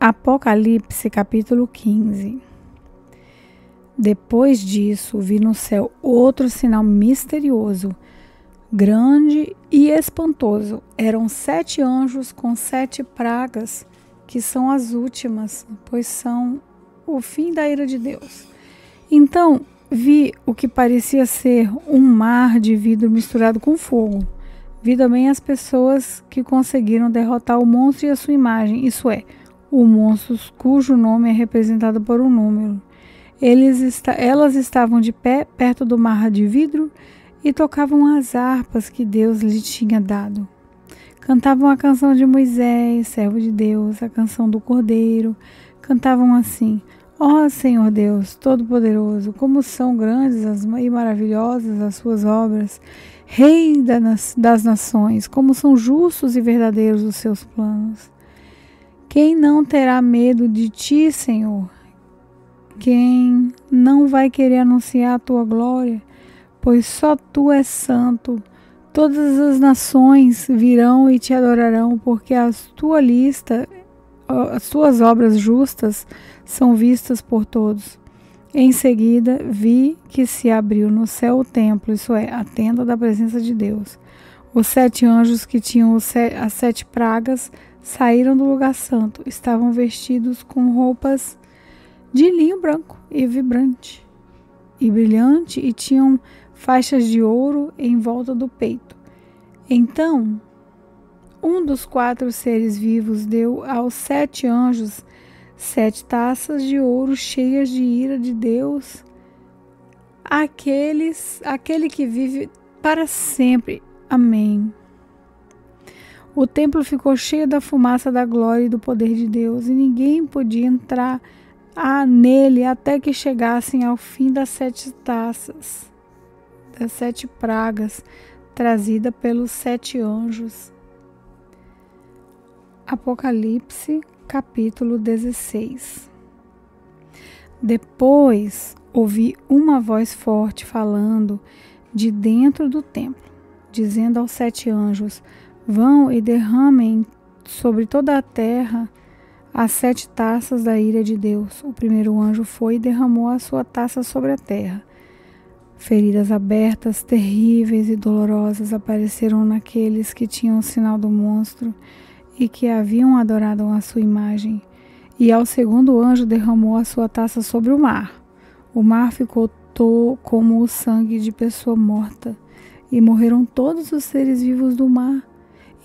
Apocalipse capítulo 15. Depois disso, vi no céu outro sinal misterioso, grande e espantoso. Eram 7 anjos com 7 pragas, que são as últimas, pois são o fim da ira de Deus. Então, vi o que parecia ser um mar de vidro misturado com fogo. Vi também as pessoas que conseguiram derrotar o monstro e a sua imagem, isso é, o monstro cujo nome é representado por um número. Elas estavam de pé perto do mar de vidro e tocavam as harpas que Deus lhe tinha dado. Cantavam a canção de Moisés, servo de Deus, a canção do Cordeiro. Cantavam assim: ó Senhor Deus Todo-Poderoso, como são grandes e maravilhosas as suas obras, Rei das nações, como são justos e verdadeiros os seus planos. Quem não terá medo de ti, Senhor? Quem não vai querer anunciar a tua glória? Pois só tu és santo. Todas as nações virão e te adorarão, porque as tuas obras justas são vistas por todos. Em seguida, vi que se abriu no céu o templo, isso é, a tenda da presença de Deus. Os 7 anjos que tinham as 7 pragas saíram do lugar santo. Estavam vestidos com roupas de linho branco e vibrante e brilhante e tinham faixas de ouro em volta do peito. Então, um dos 4 seres vivos deu aos 7 anjos 7 taças de ouro cheias de ira de Deus, aquele que vive para sempre. Amém. O templo ficou cheio da fumaça da glória e do poder de Deus, e ninguém podia entrar nele até que chegassem ao fim das 7 taças, das 7 pragas, trazida pelos 7 anjos. Apocalipse, capítulo 16. Depois ouvi uma voz forte falando de dentro do templo, dizendo aos 7 anjos: vão e derramem sobre toda a terra as 7 taças da ira de Deus. O primeiro anjo foi e derramou a sua taça sobre a terra. Feridas abertas, terríveis e dolorosas apareceram naqueles que tinham o sinal do monstro e que haviam adorado a sua imagem. E ao segundo anjo derramou a sua taça sobre o mar. O mar ficou como o sangue de pessoa morta, e morreram todos os seres vivos do mar.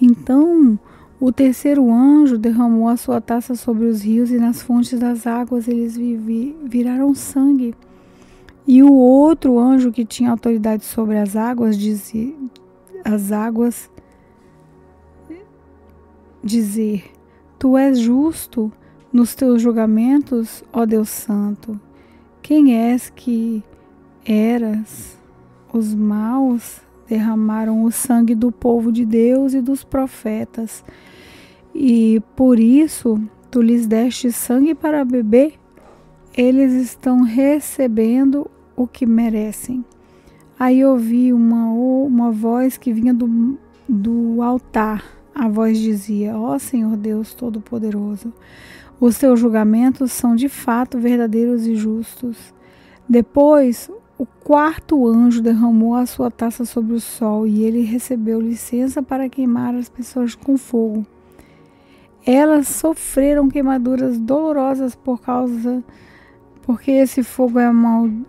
Então o terceiro anjo derramou a sua taça sobre os rios, e nas fontes das águas eles viraram sangue. E o outro anjo, que tinha autoridade sobre as águas, dizer: tu és justo nos teus julgamentos, ó Deus Santo. Quem és que eras? Os maus derramaram o sangue do povo de Deus e dos profetas, e por isso tu lhes deste sangue para beber. Eles estão recebendo o que merecem. Aí ouvi uma voz que vinha do altar. A voz dizia: ó Senhor Deus Todo-Poderoso, os teus julgamentos são de fato verdadeiros e justos. Depois o 4º anjo derramou a sua taça sobre o sol, e ele recebeu licença para queimar as pessoas com fogo. Elas sofreram queimaduras dolorosas porque esse fogo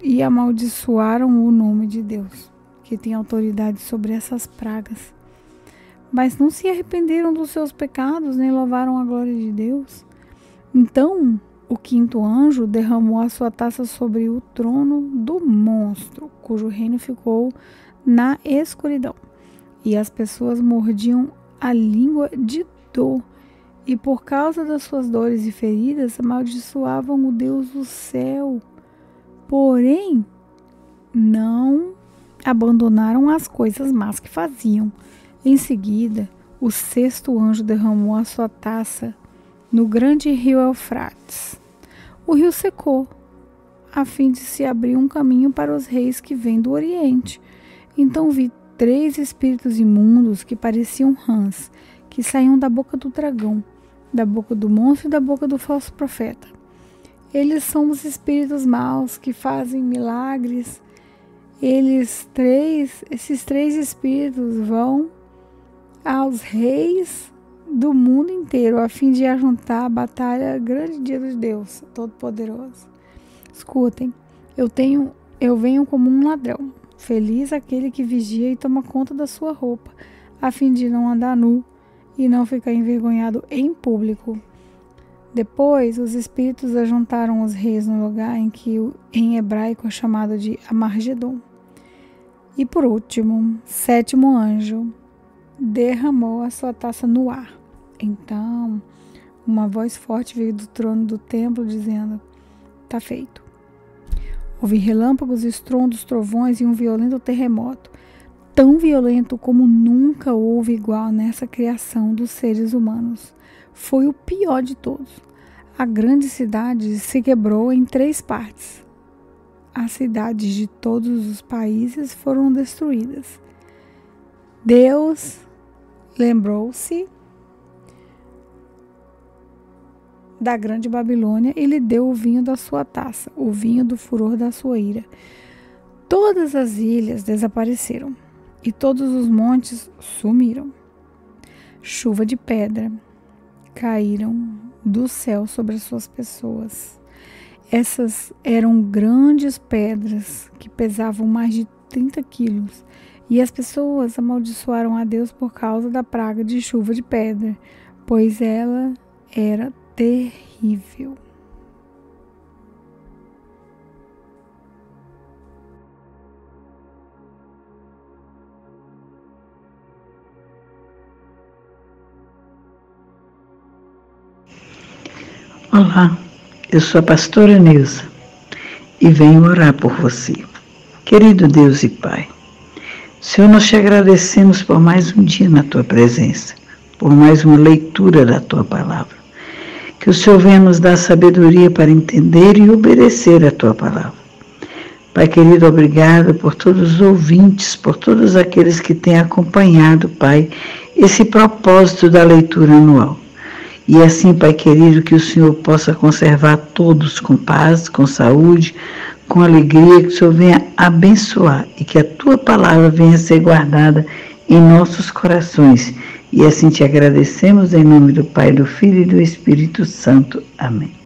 e amaldiçoaram o nome de Deus, que tem autoridade sobre essas pragas. Mas não se arrependeram dos seus pecados, nem louvaram a glória de Deus. Então o 5º anjo derramou a sua taça sobre o trono do monstro, cujo reino ficou na escuridão. E as pessoas mordiam a língua de dor, e por causa das suas dores e feridas amaldiçoavam o Deus do céu. Porém, não abandonaram as coisas más que faziam. Em seguida, o 6º anjo derramou a sua taça no grande rio Eufrates. O rio secou, a fim de se abrir um caminho para os reis que vêm do Oriente. Então vi 3 espíritos imundos que pareciam rãs, que saíam da boca do dragão. da boca do monstro e da boca do falso profeta. Eles são os espíritos maus que fazem milagres. Esses três espíritos vão aos reis do mundo inteiro a fim de ajuntar a batalha grande dia de Deus Todo-Poderoso. Escutem, eu venho como um ladrão. Feliz aquele que vigia e toma conta da sua roupa, a fim de não andar nu e não ficar envergonhado em público. Depois, os espíritos ajuntaram os reis no lugar em que em hebraico é chamado de Amargedon. E por último, sétimo anjo derramou a sua taça no ar. Então, uma voz forte veio do trono do templo dizendo: "Tá feito." Houve relâmpagos, estrondos, trovões e um violento terremoto, tão violento como nunca houve igual nessa criação dos seres humanos. Foi o pior de todos. A grande cidade se quebrou em 3 partes. As cidades de todos os países foram destruídas. Deus lembrou-se da grande Babilônia e lhe deu o vinho da sua taça, o vinho do furor da sua ira. Todas as ilhas desapareceram e todos os montes sumiram. Chuva de pedra caíram do céu sobre as suas pessoas. Essas eram grandes pedras que pesavam mais de 30 quilos. E as pessoas amaldiçoaram a Deus por causa da praga de chuva de pedra, pois ela era terrível. Olá, eu sou a pastora Neuza e venho orar por você. Querido Deus e Pai, Senhor, nós te agradecemos por mais um dia na Tua presença, por mais uma leitura da Tua palavra. Que o Senhor venha nos dar sabedoria para entender e obedecer a Tua palavra. Pai querido, obrigado por todos os ouvintes, por todos aqueles que têm acompanhado, Pai, esse propósito da leitura anual. E assim, Pai querido, que o Senhor possa conservar todos com paz, com saúde, com alegria, que o Senhor venha abençoar e que a Tua palavra venha ser guardada em nossos corações. E assim te agradecemos em nome do Pai, do Filho e do Espírito Santo. Amém.